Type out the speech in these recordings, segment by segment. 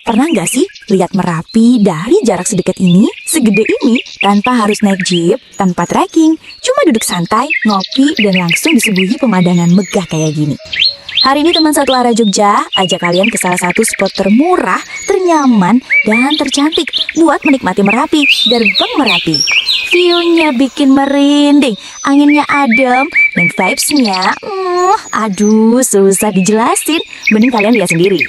Pernah nggak sih lihat Merapi dari jarak sedekat ini, segede ini, tanpa harus naik jeep, tanpa trekking, cuma duduk santai, ngopi, dan langsung disuguhi pemandangan megah kayak gini. Hari ini teman satu arah Jogja ajak kalian ke salah satu spot termurah, ternyaman, dan tercantik buat menikmati Merapi, Gerbang Merapi. View-nya bikin merinding, anginnya adem, dan vibes-nya, aduh susah dijelasin, mending kalian lihat sendiri.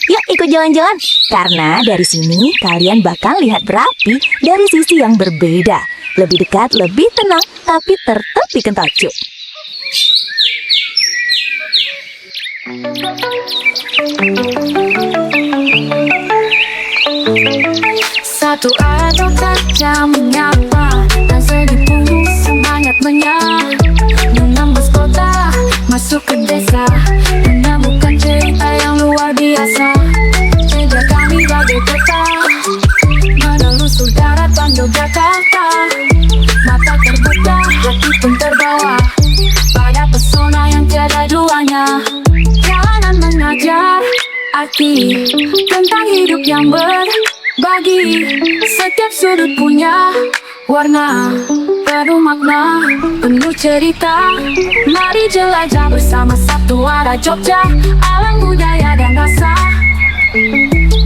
Yuk ikut jalan-jalan, karena dari sini kalian bakal lihat Merapi dari sisi yang berbeda. Lebih dekat, lebih tenang, tapi tetap bikin takjub. Satu atau kaca menyapa, dan seribu semangat menambah kota, masuk ke desa, menemukan cerita yang luar biasa. Meja kami bagai peta, menelusur daratan Yogyakarta. Mata terbuka, hati pun terbawa pada pesona yang tiada duanya. Jalanan mengajar arti tentang hidup yang berbagi. Setiap sudut punya warna, penuh makna, penuh cerita. Mari jelajah bersama satu arah Jogja, alam budaya dan rasa.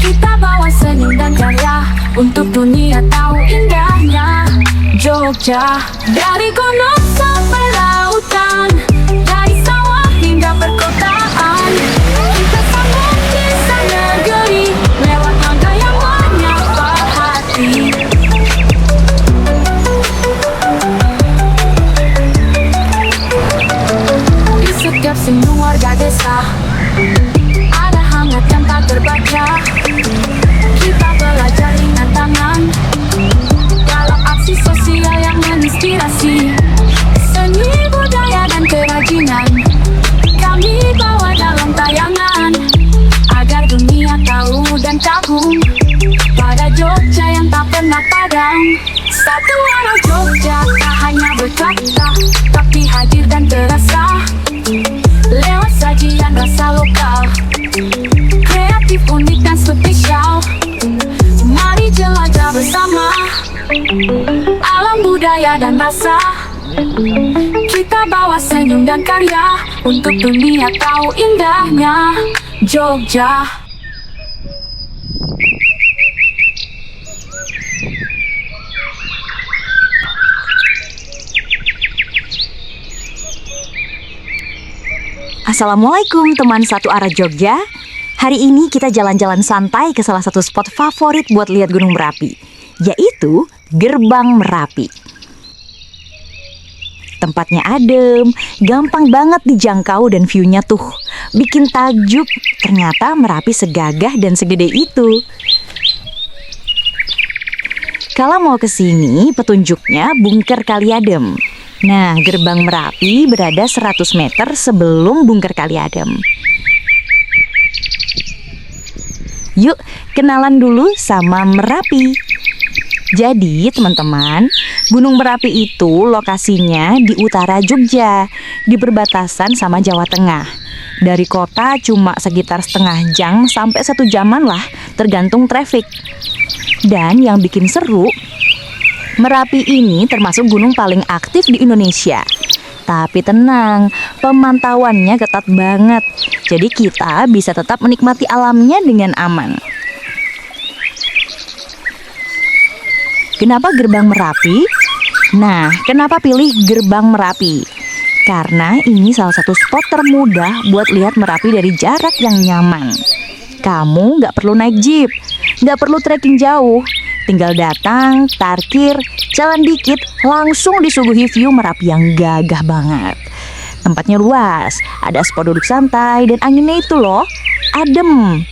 Kita bawa senyum dan karya untuk dunia tahu indahnya Jogja. Dari gunung sampai lautan, dari sawah hingga perkotaan, kita sambung kisah negeri lewat langkah yang menyapa hati. Di setiap senyum warga desa ada hangat yang tak terbaca. Kita belajar ringan tangan dalam aksi sosial yang menginspirasi. Seni budaya dan kerajinan kami bawa dalam tayangan, agar dunia tahu dan kagum pada Jogja yang tak pernah padam. Satu arah Jogja tak hanya berkata, tapi hadir dan terasa lewat sajian rasa lokal, kreatif, unik dan spesial. Mari jelajah bersama alam budaya dan rasa. Kita bawa senyum dan karya untuk dunia tahu indahnya Jogja. Assalamualaikum teman satu arah Jogja. Hari ini kita jalan-jalan santai ke salah satu spot favorit buat lihat Gunung Merapi, yaitu Gerbang Merapi. Tempatnya adem, gampang banget dijangkau dan view-nya tuh bikin takjub. Ternyata Merapi segagah dan segede itu. Kalau mau ke sini, petunjuknya Bungker Kaliadem. Nah, Gerbang Merapi berada 100 meter sebelum Bungker Kaliadem. Yuk, kenalan dulu sama Merapi. Jadi, teman-teman, Gunung Merapi itu lokasinya di utara Jogja, di perbatasan sama Jawa Tengah. Dari kota cuma sekitar setengah jam sampai 1 jaman lah, tergantung traffic. Dan yang bikin seru, Merapi ini termasuk gunung paling aktif di Indonesia. Tapi tenang, pemantauannya ketat banget. Jadi kita bisa tetap menikmati alamnya dengan aman. Kenapa Gerbang Merapi? Nah, kenapa pilih Gerbang Merapi? Karena ini salah satu spot termudah buat lihat Merapi dari jarak yang nyaman. Kamu nggak perlu naik jeep, nggak perlu trekking jauh. Tinggal datang, parkir, jalan dikit, langsung disuguhi view Merapi yang gagah banget. Tempatnya luas, ada spot duduk santai, dan anginnya itu loh, adem.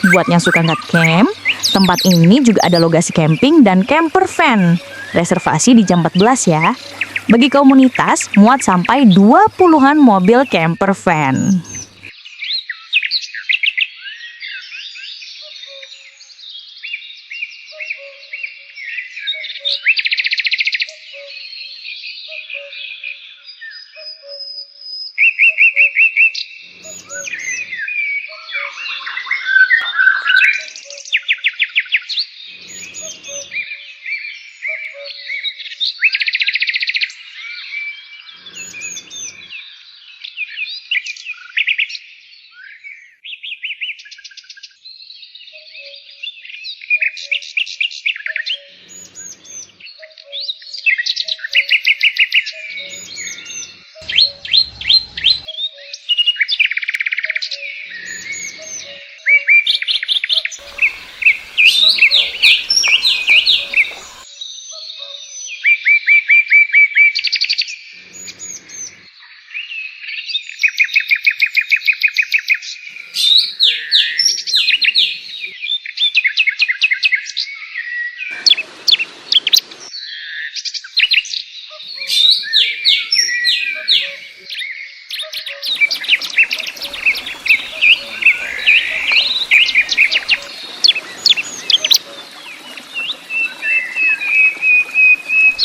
Buat yang suka nge-camp, tempat ini juga ada lokasi camping dan camper van. Reservasi di jam 14 ya. Bagi komunitas, muat sampai 20-an mobil camper van.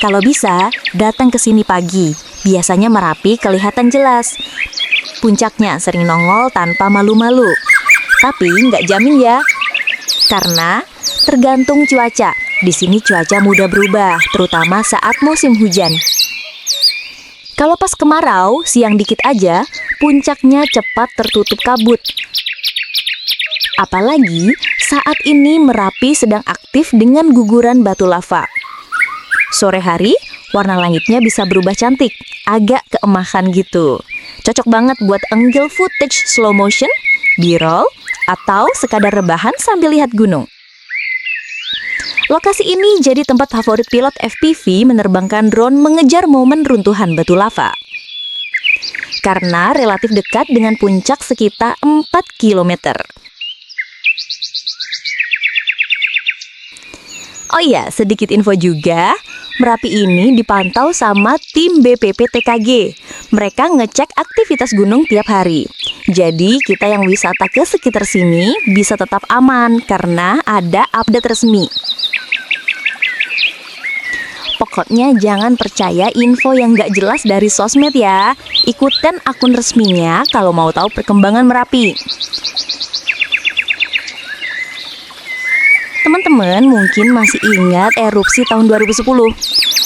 Kalau bisa, datang ke sini pagi. Biasanya Merapi kelihatan jelas. Puncaknya sering nongol tanpa malu-malu. Tapi nggak jamin ya. Karena tergantung cuaca. Di sini cuaca mudah berubah, terutama saat musim hujan. Kalau pas kemarau, siang dikit aja, puncaknya cepat tertutup kabut. Apalagi saat ini Merapi sedang aktif dengan guguran batu lava. Sore hari, warna langitnya bisa berubah cantik, agak keemahan gitu. Cocok banget buat angle footage slow motion, B-roll, atau sekadar rebahan sambil lihat gunung. Lokasi ini jadi tempat favorit pilot FPV menerbangkan drone mengejar momen runtuhan batu lava. Karena relatif dekat dengan puncak sekitar 4 km. Oh iya, sedikit info juga, Merapi ini dipantau sama tim BPP TKG. Mereka ngecek aktivitas gunung tiap hari. Jadi kita yang wisata ke sekitar sini bisa tetap aman karena ada update resmi. Pokoknya jangan percaya info yang gak jelas dari sosmed ya. Ikutin akun resminya kalau mau tahu perkembangan Merapi. Teman-teman mungkin masih ingat erupsi tahun 2010.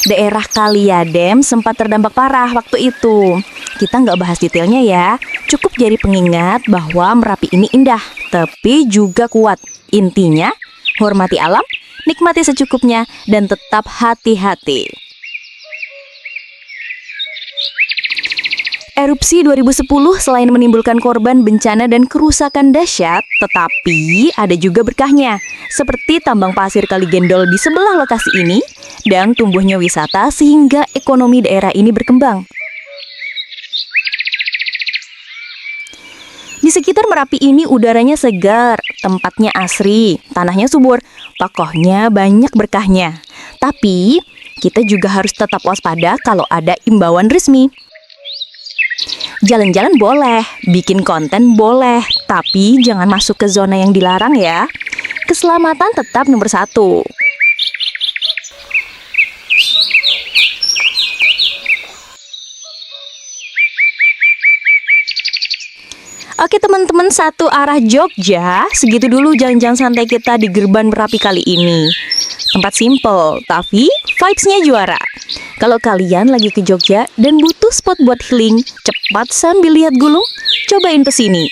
Daerah Kaliadem sempat terdampak parah waktu itu. Kita nggak bahas detailnya ya. Cukup jadi pengingat bahwa Merapi ini indah, tapi juga kuat. Intinya, hormati alam, nikmati secukupnya, dan tetap hati-hati. Erupsi 2010 selain menimbulkan korban bencana dan kerusakan dahsyat, tetapi ada juga berkahnya, seperti tambang pasir Kaligendol di sebelah lokasi ini, dan tumbuhnya wisata sehingga ekonomi daerah ini berkembang. Di sekitar Merapi ini udaranya segar, tempatnya asri, tanahnya subur, pokoknya banyak berkahnya. Tapi, kita juga harus tetap waspada kalau ada imbauan resmi. Jalan-jalan boleh, bikin konten boleh, tapi jangan masuk ke zona yang dilarang ya. Keselamatan tetap nomor 1. Oke teman-teman, satu arah Jogja. Segitu dulu jalan-jalan santai kita di Gerbang Merapi kali ini. Tempat simple, tapi vibes-nya juara. Kalau kalian lagi ke Jogja dan butuh spot buat healing cepat sambil lihat gunung, cobain kesini.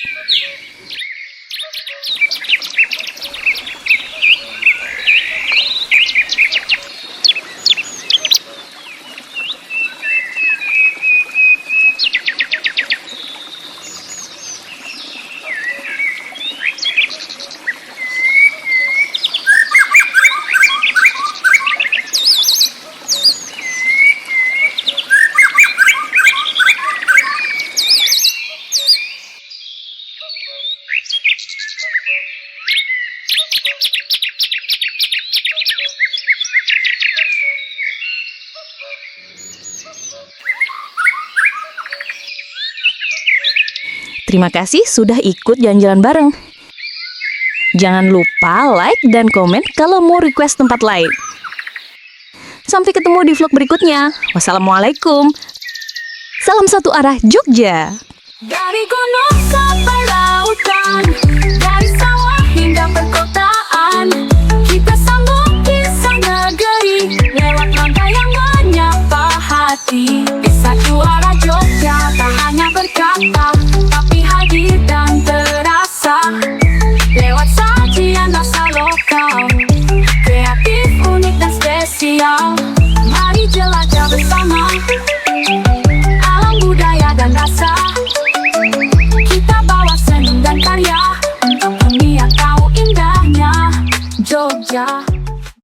Terima kasih sudah ikut jalan-jalan bareng. Jangan lupa like dan komen kalau mau request tempat lain. Sampai ketemu di vlog berikutnya. Wassalamualaikum. Salam satu arah Jogja. Dari gunung sampai lautan, dari sawah hingga perkotaan, kita sambung kisah negeri lewat langkah yang menyapa hati. Kisah Juara Jogja tak hanya berkata, tapi hadir dan terasa lewat sajian rasa lokal, kreatif, unik dan spesial. Mari jelajah bersama.